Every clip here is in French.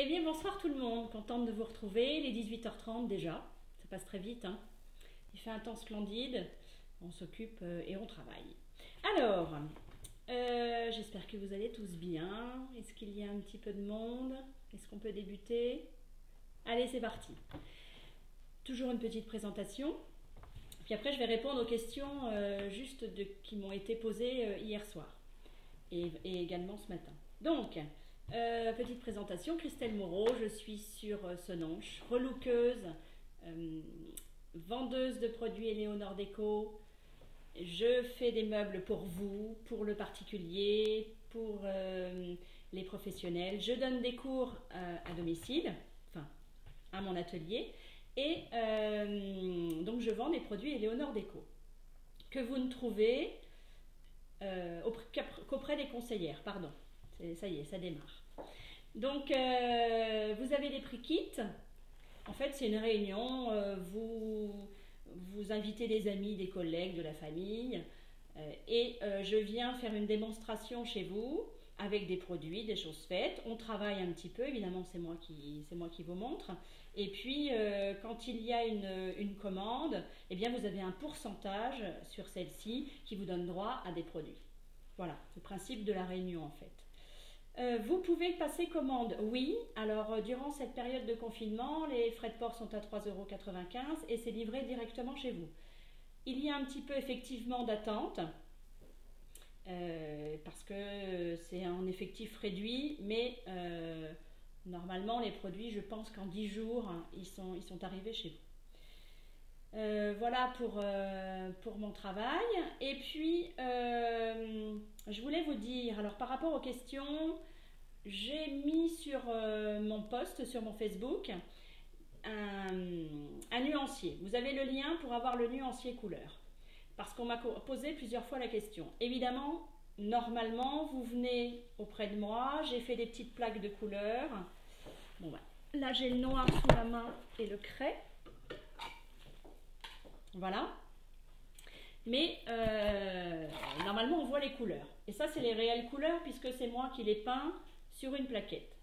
Eh bien, bonsoir tout le monde, contente de vous retrouver, il est 18h30 déjà, ça passe très vite, hein. Il fait un temps splendide, on s'occupe et on travaille. Alors, j'espère que vous allez tous bien. Est-ce qu'il y a un petit peu de monde? Est-ce qu'on peut débuter? Allez, c'est parti. Toujours une petite présentation, puis après je vais répondre aux questions qui m'ont été posées hier soir et également ce matin. Donc, petite présentation, Christelle Moreau, je suis sur Senonches, relookeuse, euh, vendeuse de produits Éléonore Déco. Je fais des meubles pour vous, pour le particulier, pour les professionnels. Je donne des cours à domicile, enfin à mon atelier, et donc je vends des produits Éléonore Déco que vous ne trouvez qu'auprès des conseillères, pardon. Ça y est, ça démarre. Donc, vous avez des prix kits. En fait, c'est une réunion. Vous invitez des amis, des collègues, de la famille. Et je viens faire une démonstration chez vous avec des produits, des choses faites. On travaille un petit peu. Évidemment, c'est moi qui vous montre. Et puis, quand il y a une commande, eh bien, vous avez un pourcentage sur celle-ci qui vous donne droit à des produits. Voilà, c'est le principe de la réunion en fait. Vous pouvez passer commande, oui. Alors, durant cette période de confinement, les frais de port sont à 3,95 € et c'est livré directement chez vous. Il y a un petit peu effectivement d'attente parce que c'est en effectif réduit, mais normalement, les produits, je pense qu'en 10 jours, ils sont arrivés chez vous. Voilà pour mon travail. Et puis, je voulais vous dire, alors par rapport aux questions, j'ai mis sur mon post, sur mon Facebook, un nuancier. Vous avez le lien pour avoir le nuancier couleur. Parce qu'on m'a posé plusieurs fois la question. Évidemment, normalement, vous venez auprès de moi, j'ai fait des petites plaques de couleur. Bon, bah, là, j'ai le noir sous la main et le craie. Voilà. Mais normalement, on voit les couleurs. Et ça, c'est les réelles couleurs puisque c'est moi qui les peins sur une plaquette.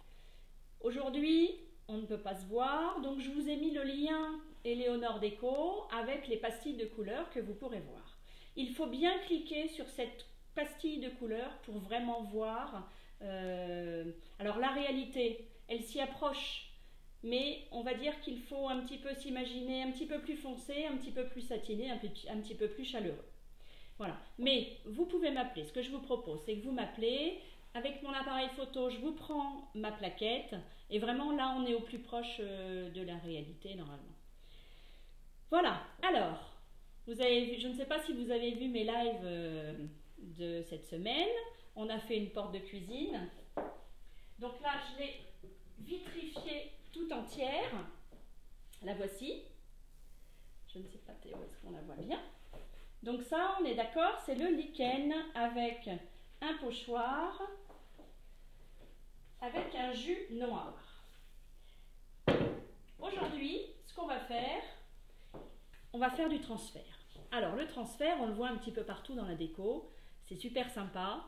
Aujourd'hui, on ne peut pas se voir, donc je vous ai mis le lien Éléonore Déco avec les pastilles de couleurs que vous pourrez voir. Il faut bien cliquer sur cette pastille de couleurs pour vraiment voir. Alors la réalité, elle s'y approche, mais on va dire qu'il faut un petit peu s'imaginer un petit peu plus foncé, un petit peu plus satiné, un petit peu plus chaleureux. Voilà. Mais vous pouvez m'appeler. Ce que je vous propose, c'est que vous m'appelez. Avec mon appareil photo, je vous prends ma plaquette. Et vraiment, là, on est au plus proche de la réalité, normalement. Voilà. Alors, je ne sais pas si vous avez vu mes lives de cette semaine. On a fait une porte de cuisine. Donc là, je l'ai vitrifiée tout entière. La voici. Je ne sais pas, Théo, est-ce qu'on la voit bien? Donc ça, on est d'accord, c'est le lichen avec un pochoir, avec un jus noir. Aujourd'hui, ce qu'on va faire, on va faire du transfert. Alors le transfert, on le voit un petit peu partout dans la déco, c'est super sympa.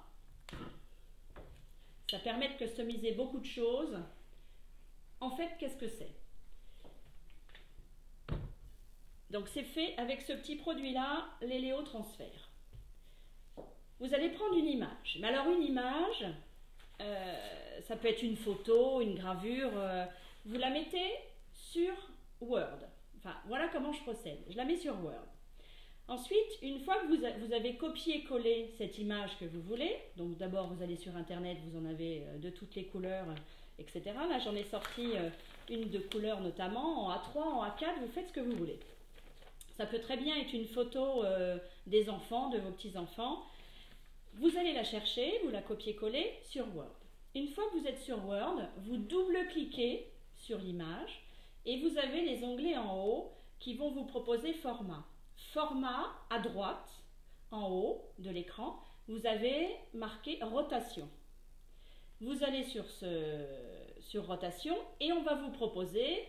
Ça permet de customiser beaucoup de choses. En fait, qu'est-ce que c'est? Donc c'est fait avec ce petit produit-là, l'Eléo Transfert. Vous allez prendre une image. Mais alors une image, ça peut être une photo, une gravure. Vous la mettez sur Word. Enfin, voilà comment je procède. Je la mets sur Word. Ensuite, une fois que vous avez copié-collé cette image que vous voulez, donc d'abord vous allez sur Internet, vous en avez de toutes les couleurs, etc. Là, j'en ai sorti une de couleur notamment, en A3, en A4, vous faites ce que vous voulez. Ça peut très bien être une photo des enfants, de vos petits-enfants. Vous allez la chercher, vous la copiez-collez sur Word. Une fois que vous êtes sur Word, vous double-cliquez sur l'image et vous avez les onglets en haut qui vont vous proposer format. Format à droite, en haut de l'écran, vous avez marqué rotation. Vous allez sur rotation et on va vous proposer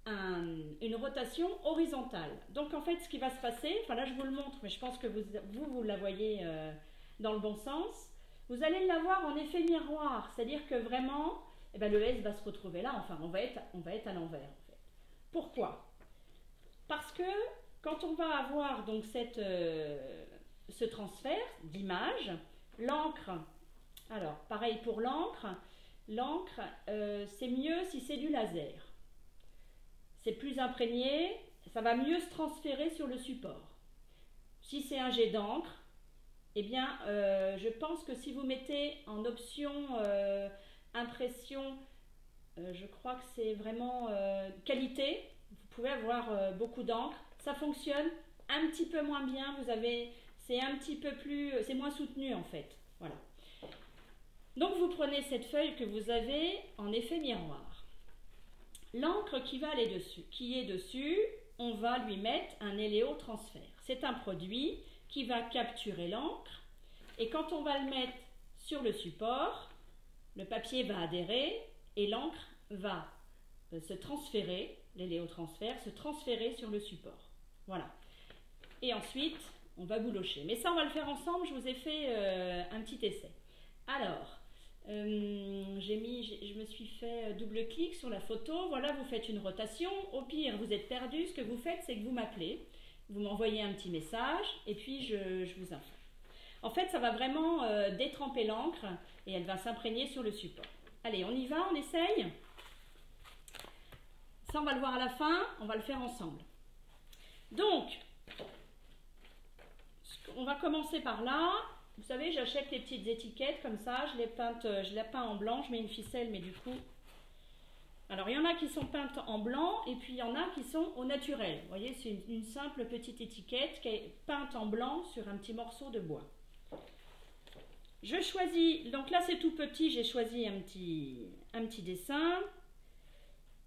une rotation horizontale. Donc en fait, ce qui va se passer, enfin là je vous le montre, mais je pense que vous la voyez dans le bon sens. Vous allez l'avoir en effet miroir, c'est-à-dire que vraiment, et ben, le S va se retrouver là, enfin on va être à l'envers en fait. Pourquoi? Parce que quand on va avoir donc ce transfert d'image, l'encre, alors pareil pour l'encre, c'est mieux si c'est du laser. C'est plus imprégné, ça va mieux se transférer sur le support. Si c'est un jet d'encre, eh bien je pense que si vous mettez en option impression, je crois que c'est vraiment qualité, vous pouvez avoir beaucoup d'encre, ça fonctionne un petit peu moins bien, c'est un petit peu plus, c'est moins soutenu en fait, voilà. Donc vous prenez cette feuille que vous avez en effet miroir. L'encre qui est dessus, on va lui mettre un héléotransfert. C'est un produit qui va capturer l'encre et quand on va le mettre sur le support, le papier va adhérer et l'encre va se transférer, l'héléotransfert, se transférer sur le support. Voilà. Et ensuite, on va boulocher. Mais ça, on va le faire ensemble. Je vous ai fait un petit essai. Alors, je me suis fait double clic sur la photo. Voilà, vous faites une rotation. Au pire, vous êtes perdu. Ce que vous faites, c'est que vous m'appelez. Vous m'envoyez un petit message et puis je vous informe. En fait, ça va vraiment détremper l'encre et elle va s'imprégner sur le support. Allez, on y va, on essaye. Ça, on va le voir à la fin. On va le faire ensemble. Donc, on va commencer par là. Vous savez, j'achète les petites étiquettes comme ça, je les peins en blanc, je mets une ficelle, mais du coup... Alors, il y en a qui sont peintes en blanc, et puis il y en a qui sont au naturel. Vous voyez, c'est une simple petite étiquette qui est peinte en blanc sur un petit morceau de bois. Je choisis, donc là c'est tout petit, j'ai choisi un petit dessin.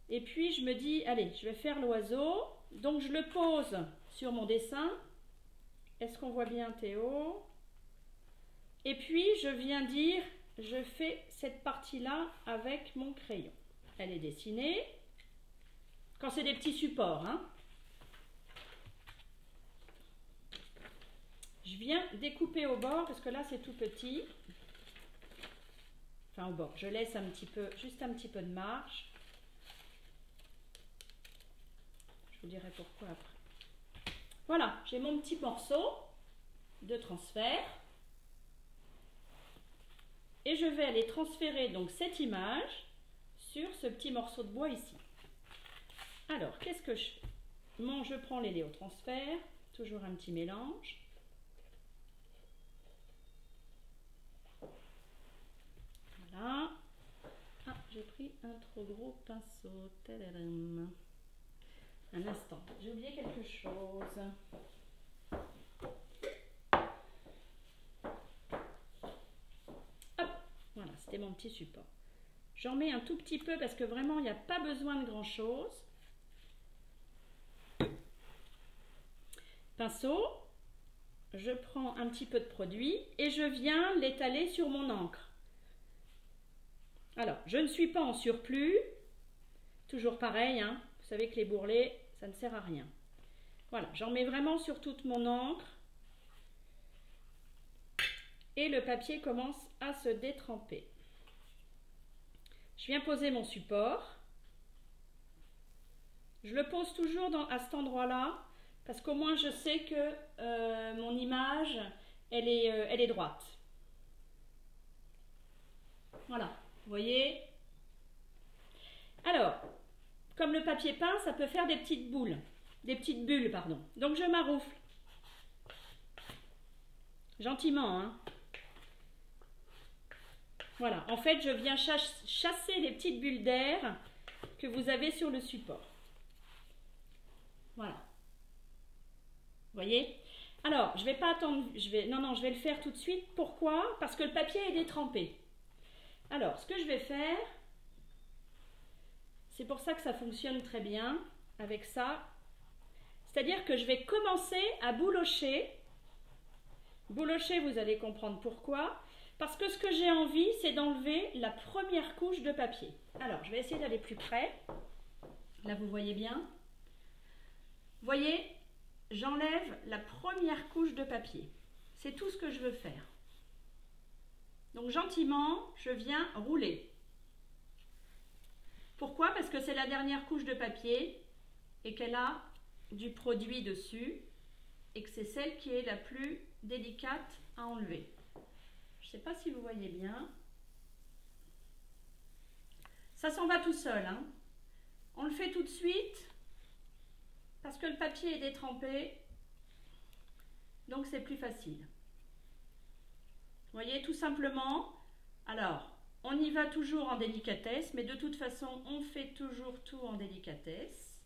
Et puis je me dis, allez, je vais faire l'oiseau. Donc je le pose sur mon dessin. Est-ce qu'on voit bien Théo? Et puis je viens dire, je fais cette partie-là avec mon crayon. Elle est dessinée. Quand c'est des petits supports, hein. Je viens découper au bord, parce que là c'est tout petit. Enfin au bord, je laisse juste un petit peu de marge. Je vous dirai pourquoi après. Voilà, j'ai mon petit morceau de transfert. Et je vais aller transférer donc cette image sur ce petit morceau de bois ici. Alors, qu'est-ce que je fais? Je prends l'héléotransfert, toujours un petit mélange. Voilà. Ah, j'ai pris un trop gros pinceau. Tadadam. Un instant, j'ai oublié quelque chose. Hop, voilà, c'était mon petit support. J'en mets un tout petit peu parce que vraiment, il n'y a pas besoin de grand-chose. Pinceau, je prends un petit peu de produit et je viens l'étaler sur mon encre. Alors, je ne suis pas en surplus. Toujours pareil, hein. Vous savez que les bourrelets, ça ne sert à rien. Voilà, j'en mets vraiment sur toute mon encre. Et le papier commence à se détremper. Je viens poser mon support. Je le pose toujours à cet endroit-là, parce qu'au moins je sais que mon image, elle est droite. Voilà, vous voyez? Alors, comme le papier peint, ça peut faire des petites bulles, pardon. Donc je maroufle. Gentiment, hein. Voilà, en fait, je viens chasser les petites bulles d'air que vous avez sur le support. Voilà. Vous voyez? Alors, je vais pas attendre, je vais le faire tout de suite. Pourquoi? Parce que le papier est détrempé. Alors, ce que je vais faire, c'est pour ça que ça fonctionne très bien avec ça. C'est-à-dire que je vais commencer à boulocher. Boulocher, vous allez comprendre pourquoi. Parce que ce que j'ai envie, c'est d'enlever la première couche de papier. Alors, je vais essayer d'aller plus près. Là, vous voyez bien. Vous voyez, j'enlève la première couche de papier. C'est tout ce que je veux faire. Donc, gentiment, je viens rouler. parce que c'est la dernière couche de papier et qu'elle a du produit dessus et que c'est celle qui est la plus délicate à enlever. Je ne sais pas si vous voyez bien. Ça s'en va tout seul, hein. On le fait tout de suite parce que le papier est détrempé, donc c'est plus facile. Vous voyez, tout simplement. Alors, on y va toujours en délicatesse, mais de toute façon, on fait toujours tout en délicatesse.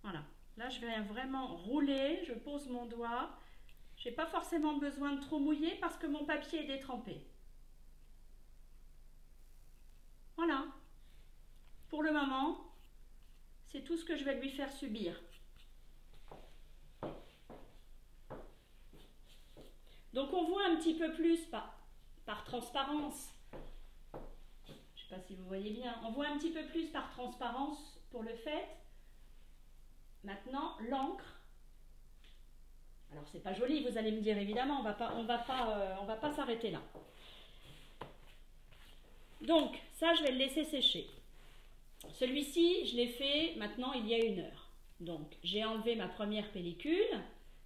Voilà. Là, je vais vraiment rouler, je pose mon doigt. Je n'ai pas forcément besoin de trop mouiller parce que mon papier est détrempé. Voilà. Pour le moment, c'est tout ce que je vais lui faire subir. Donc on voit un petit peu plus par transparence. Je ne sais pas si vous voyez bien. On voit un petit peu plus par transparence pour le fait. Maintenant, l'encre. Alors c'est pas joli, vous allez me dire évidemment, on va pas s'arrêter là. Donc ça, je vais le laisser sécher. Celui-ci, je l'ai fait maintenant il y a 1 heure. Donc j'ai enlevé ma première pellicule,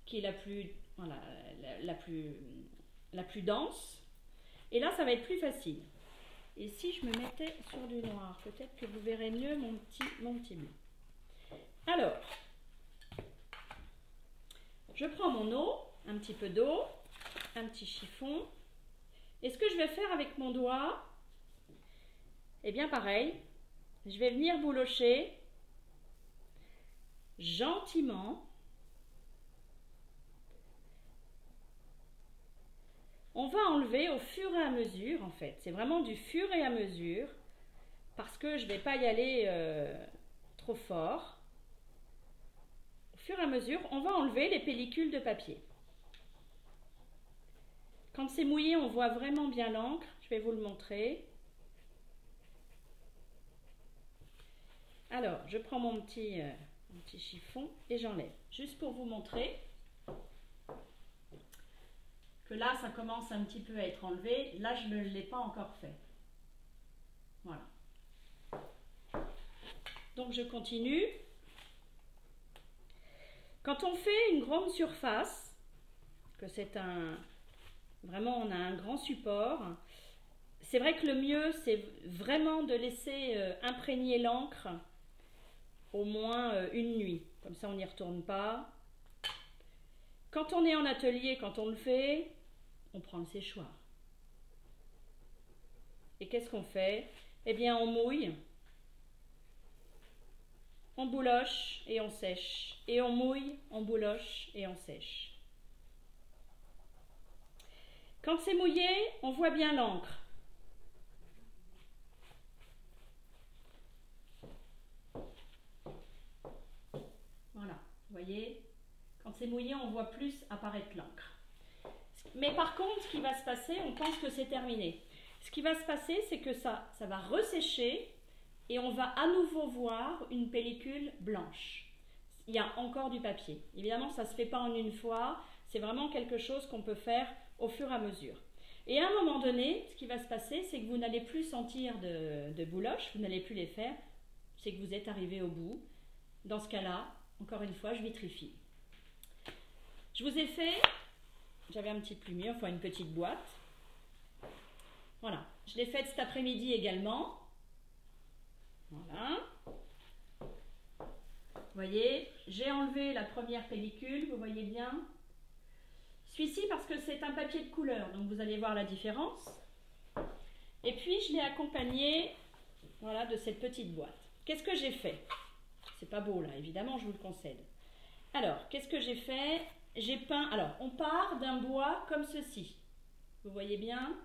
qui est la plus dense. Et là, ça va être plus facile. Et si je me mettais sur du noir, peut-être que vous verrez mieux mon petit blanc. Alors, je prends mon eau, un petit peu d'eau, un petit chiffon. Et ce que je vais faire avec mon doigt, eh bien pareil, je vais venir boulocher gentiment. On va enlever au fur et à mesure, en fait. C'est vraiment du fur et à mesure, parce que je ne vais pas y aller trop fort. Au fur et à mesure, on va enlever les pellicules de papier. Quand c'est mouillé, on voit vraiment bien l'encre. Je vais vous le montrer. Alors, je prends mon petit chiffon et j'enlève. Juste pour vous montrer que là, ça commence un petit peu à être enlevé. Là, je ne l'ai pas encore fait. Voilà. Donc, je continue. Quand on fait une grande surface, que c'est vraiment, on a un grand support, c'est vrai que le mieux, c'est vraiment de laisser imprégner l'encre au moins 1 nuit. Comme ça, on n'y retourne pas. Quand on est en atelier, quand on le fait, on prend le séchoir. Et qu'est-ce qu'on fait? Eh bien, on mouille, on bouloche et on sèche. Et on mouille, on bouloche et on sèche. Quand c'est mouillé, on voit bien l'encre. Voilà, vous voyez, quand c'est mouillé, on voit plus apparaître l'encre. Mais par contre, ce qui va se passer, on pense que c'est terminé. Ce qui va se passer, c'est que ça va ressécher et on va à nouveau voir une pellicule blanche. Il y a encore du papier. Évidemment, ça ne se fait pas en une fois. C'est vraiment quelque chose qu'on peut faire au fur et à mesure. Et à un moment donné, ce qui va se passer, c'est que vous n'allez plus sentir de bouloches, vous n'allez plus les faire. C'est que vous êtes arrivé au bout. Dans ce cas-là, encore une fois, je vitrifie. Je vous ai fait, j'avais un petit plumier, enfin une petite boîte. Voilà, je l'ai faite cet après-midi également. Voilà. Vous voyez, j'ai enlevé la première pellicule, vous voyez bien. Celui-ci parce que c'est un papier de couleur, donc vous allez voir la différence. Et puis je l'ai accompagné, voilà, de cette petite boîte. Qu'est-ce que j'ai fait? C'est pas beau là, évidemment, je vous le concède. Alors, qu'est-ce que j'ai fait? J'ai peint, alors on part d'un bois comme ceci. Vous voyez bien?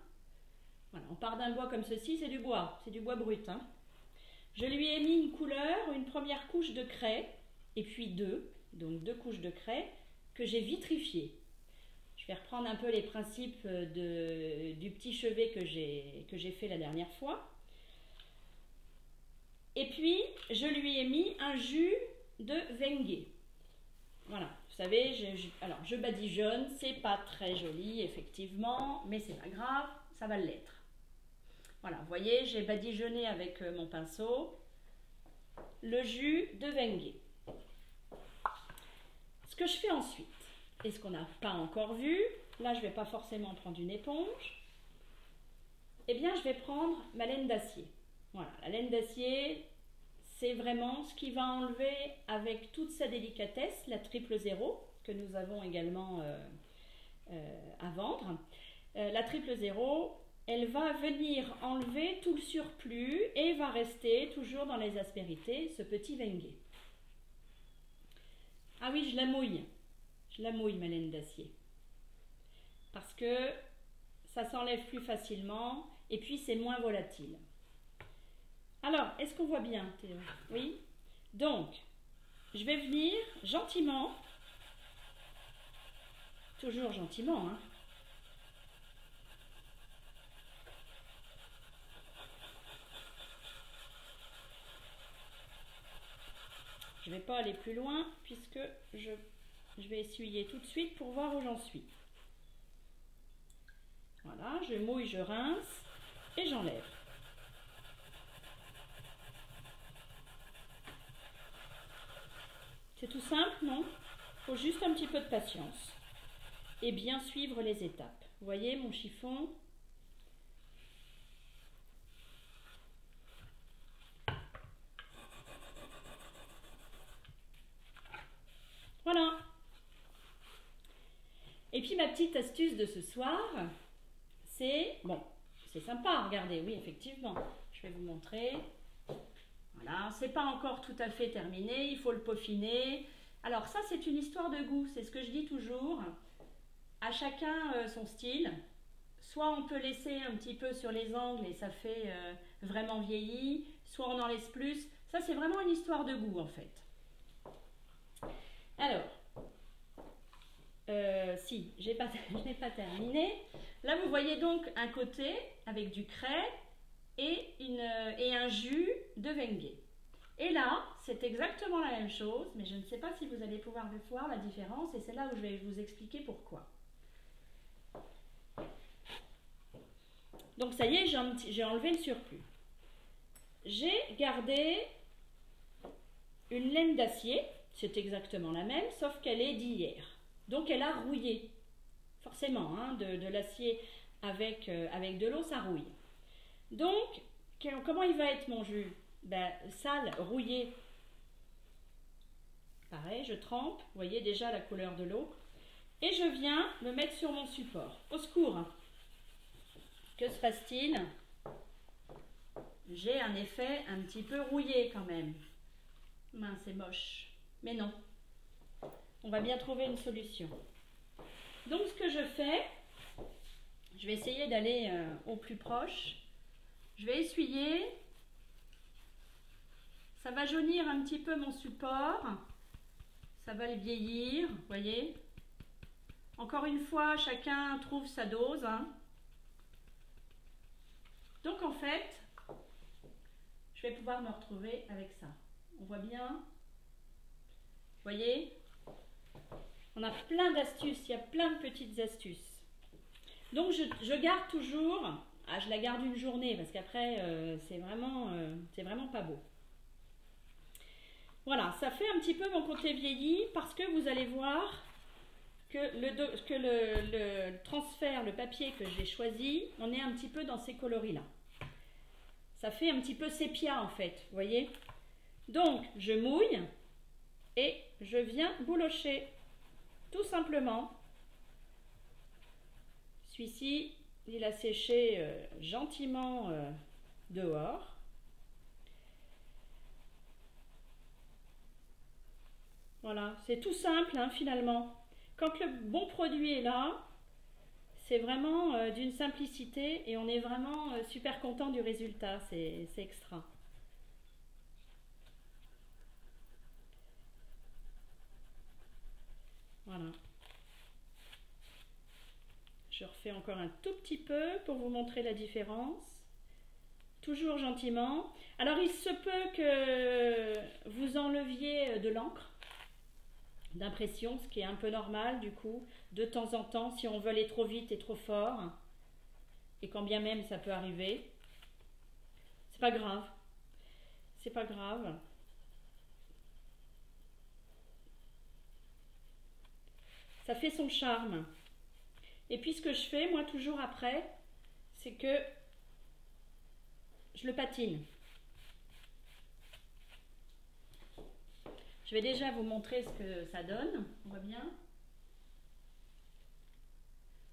Voilà, on part d'un bois comme ceci, c'est du bois brut, hein. Je lui ai mis une couleur, une première couche de craie, et puis deux couches de craie que j'ai vitrifiées. Je vais reprendre un peu les principes du petit chevet que j'ai fait la dernière fois. Et puis, je lui ai mis un jus de Wenge. Voilà, vous savez, alors je badigeonne, c'est pas très joli, effectivement, mais c'est pas grave, ça va l'être. Voilà, vous voyez, j'ai badigeonné avec mon pinceau le jus de Wenge. Ce que je fais ensuite, et ce qu'on n'a pas encore vu, là je ne vais pas forcément prendre une éponge, eh bien je vais prendre ma laine d'acier. Voilà, la laine d'acier, c'est vraiment ce qui va enlever avec toute sa délicatesse la 000 que nous avons également à vendre. La 000, elle va venir enlever tout le surplus et va rester toujours dans les aspérités ce petit Wenge. Ah oui, je la mouille ma laine d'acier parce que ça s'enlève plus facilement et puis c'est moins volatile. Alors, est-ce qu'on voit bien, Théo? Oui. Donc, je vais venir gentiment, toujours gentiment, hein. Je ne vais pas aller plus loin puisque je vais essuyer tout de suite pour voir où j'en suis. Voilà, je mouille, je rince et j'enlève. C'est tout simple, non? Il faut juste un petit peu de patience et bien suivre les étapes. Vous voyez mon chiffon? Voilà. Et puis ma petite astuce de ce soir, c'est, bon, c'est sympa, regardez, oui, effectivement. Je vais vous montrer. Voilà, c'est pas encore tout à fait terminé, il faut le peaufiner. Alors ça, c'est une histoire de goût, c'est ce que je dis toujours. À chacun son style. Soit on peut laisser un petit peu sur les angles et ça fait vraiment vieilli, soit on en laisse plus. Ça, c'est vraiment une histoire de goût en fait. Alors, si, je n'ai pas terminé. Là, vous voyez donc un côté avec du craie et un jus de Wenge. Et là, c'est exactement la même chose, mais je ne sais pas si vous allez pouvoir voir la différence et c'est là où je vais vous expliquer pourquoi. Donc ça y est, j'ai enlevé le surplus. J'ai gardé une laine d'acier, c'est exactement la même, sauf qu'elle est d'hier. Donc elle a rouillé, forcément, hein, de l'acier avec de l'eau, ça rouille. Donc, comment il va être mon jus? Ben, sale, rouillé. Pareil, je trempe, vous voyez déjà la couleur de l'eau. Et je viens me mettre sur mon support. Au secours! Que se passe-t-il? J'ai un effet un petit peu rouillé quand même. Mince, c'est moche. Mais non. On va bien trouver une solution. Donc ce que je fais, je vais essayer d'aller au plus proche. Je vais essuyer. Ça va jaunir un petit peu mon support. Ça va le vieillir, vous voyez. Encore une fois, chacun trouve sa dose, hein. Donc en fait, je vais pouvoir me retrouver avec ça. On voit bien? Vous voyez? On a plein d'astuces, il y a plein de petites astuces. Donc je garde toujours, je la garde une journée parce qu'après c'est vraiment pas beau. Voilà, ça fait un petit peu mon côté vieilli parce que vous allez voir que le transfert, le papier que j'ai choisi, on est un petit peu dans ces coloris-là. Ça fait un petit peu sépia en fait, vous voyez? Donc, je mouille et je viens boulocher, tout simplement. Celui-ci, il a séché gentiment dehors. Voilà, c'est tout simple hein, finalement. Quand le bon produit est là, c'est vraiment d'une simplicité et on est vraiment super content du résultat, c'est extra. Voilà. Je refais encore un tout petit peu pour vous montrer la différence. Toujours gentiment. Alors il se peut que vous enleviez de l'encre d'impression, ce qui est un peu normal du coup, de temps en temps, si on veut aller trop vite et trop fort, et quand bien même ça peut arriver. C'est pas grave. C'est pas grave. Ça fait son charme. Et puis ce que je fais, moi, toujours après, c'est que je le patine. Je vais déjà vous montrer ce que ça donne. On voit bien.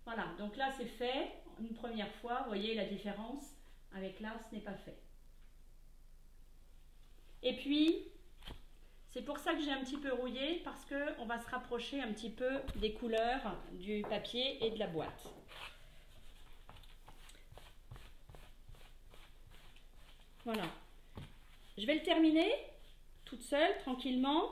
Voilà, donc là c'est fait une première fois. Vous voyez la différence. Avec là, ce n'est pas fait. Et puis, c'est pour ça que j'ai un petit peu rouillé, parce qu'on va se rapprocher un petit peu des couleurs du papier et de la boîte. Voilà. Je vais le terminer toute seule, tranquillement,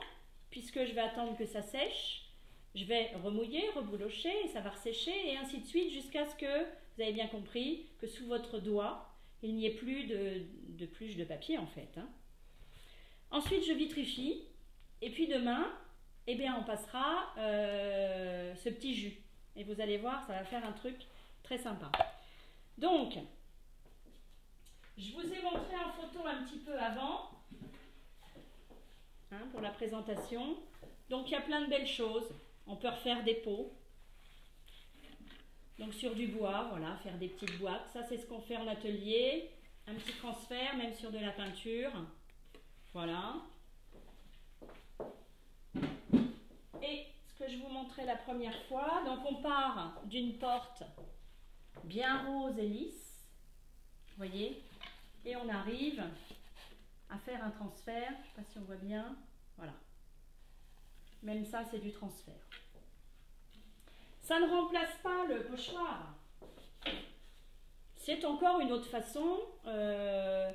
puisque je vais attendre que ça sèche. Je vais remouiller, reboulocher, et ça va ressécher, et ainsi de suite, jusqu'à ce que, vous avez bien compris, que sous votre doigt, il n'y ait plus de pluche de papier, en fait. Hein. Ensuite, je vitrifie, et puis demain, eh bien, on passera ce petit jus. Et vous allez voir, ça va faire un truc très sympa. Donc, je vous ai montré en photo un petit peu avant, hein, pour la présentation. Donc, il y a plein de belles choses. On peut refaire des pots. Donc, sur du bois, voilà, faire des petites boîtes. Ça, c'est ce qu'on fait en atelier. Un petit transfert, même sur de la peinture. Voilà. Et ce que je vous montrais la première fois, donc on part d'une porte bien rose et lisse, vous voyez, et on arrive à faire un transfert, je ne sais pas si on voit bien, voilà. Même ça, c'est du transfert. Ça ne remplace pas le pochoir. C'est encore une autre façon de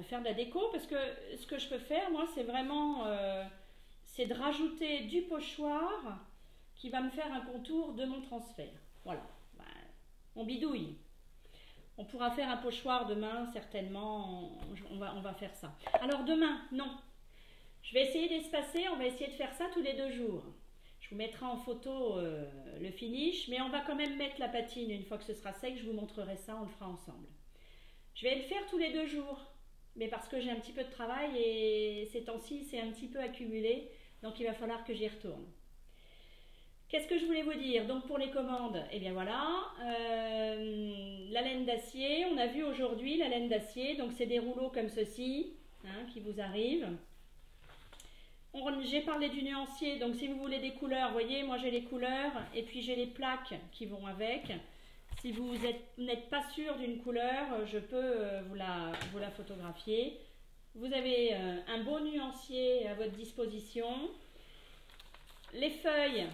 faire de la déco, parce que ce que je peux faire, moi, c'est vraiment... c'est de rajouter du pochoir qui va me faire un contour de mon transfert. Voilà, on bidouille. On pourra faire un pochoir demain, certainement, on va faire ça. Alors demain, non. Je vais essayer d'espacer, on va essayer de faire ça tous les 2 jours. Je vous mettrai en photo le finish, mais on va quand même mettre la patine une fois que ce sera sec, je vous montrerai ça, on le fera ensemble. Je vais le faire tous les 2 jours, mais parce que j'ai un petit peu de travail et ces temps-ci, c'est un petit peu accumulé. Donc il va falloir que j'y retourne. Qu'est-ce que je voulais vous dire? Donc pour les commandes, eh bien voilà, la laine d'acier, on a vu aujourd'hui la laine d'acier, donc c'est des rouleaux comme ceci, hein, qui vous arrivent. J'ai parlé du nuancier, donc si vous voulez des couleurs, vous voyez, moi j'ai les couleurs et puis j'ai les plaques qui vont avec. Si vous n'êtes pas sûr d'une couleur, je peux vous la photographier. Vous avez un beau nuancier à votre disposition. Les feuilles,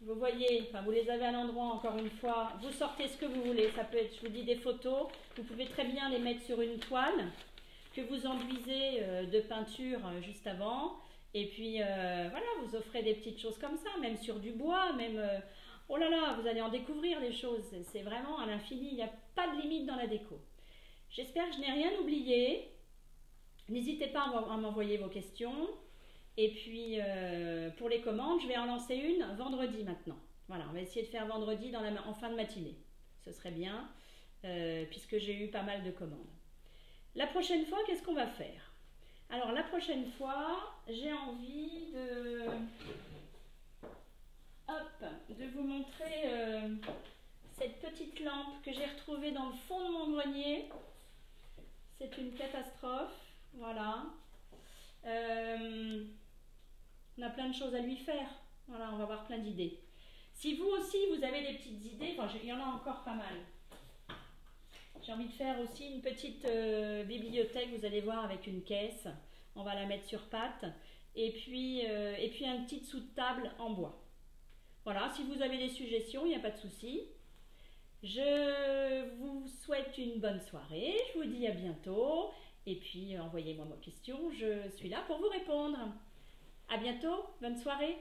vous voyez, enfin vous les avez à l'endroit encore une fois. Vous sortez ce que vous voulez. Ça peut être, je vous dis, des photos. Vous pouvez très bien les mettre sur une toile que vous enduisez de peinture juste avant. Et puis voilà, vous offrez des petites choses comme ça, même sur du bois, même... oh là là, vous allez en découvrir des choses. C'est vraiment à l'infini. Il n'y a pas de limite dans la déco. J'espère que je n'ai rien oublié. N'hésitez pas à m'envoyer vos questions. Et puis, pour les commandes, je vais en lancer une vendredi maintenant. Voilà, on va essayer de faire vendredi en fin de matinée. Ce serait bien, puisque j'ai eu pas mal de commandes. La prochaine fois, qu'est-ce qu'on va faire? Alors, la prochaine fois, j'ai envie de vous montrer cette petite lampe que j'ai retrouvée dans le fond de mon grenier. C'est une catastrophe. Voilà. On a plein de choses à lui faire. Voilà, on va avoir plein d'idées. Si vous aussi, vous avez des petites idées, enfin, il y en a encore pas mal. J'ai envie de faire aussi une petite bibliothèque, vous allez voir, avec une caisse. On va la mettre sur pattes. Et puis un petit dessous de table en bois. Voilà, si vous avez des suggestions, il n'y a pas de souci. Je vous souhaite une bonne soirée. Je vous dis à bientôt. Et puis, envoyez-moi vos questions. Je suis là pour vous répondre. À bientôt. Bonne soirée.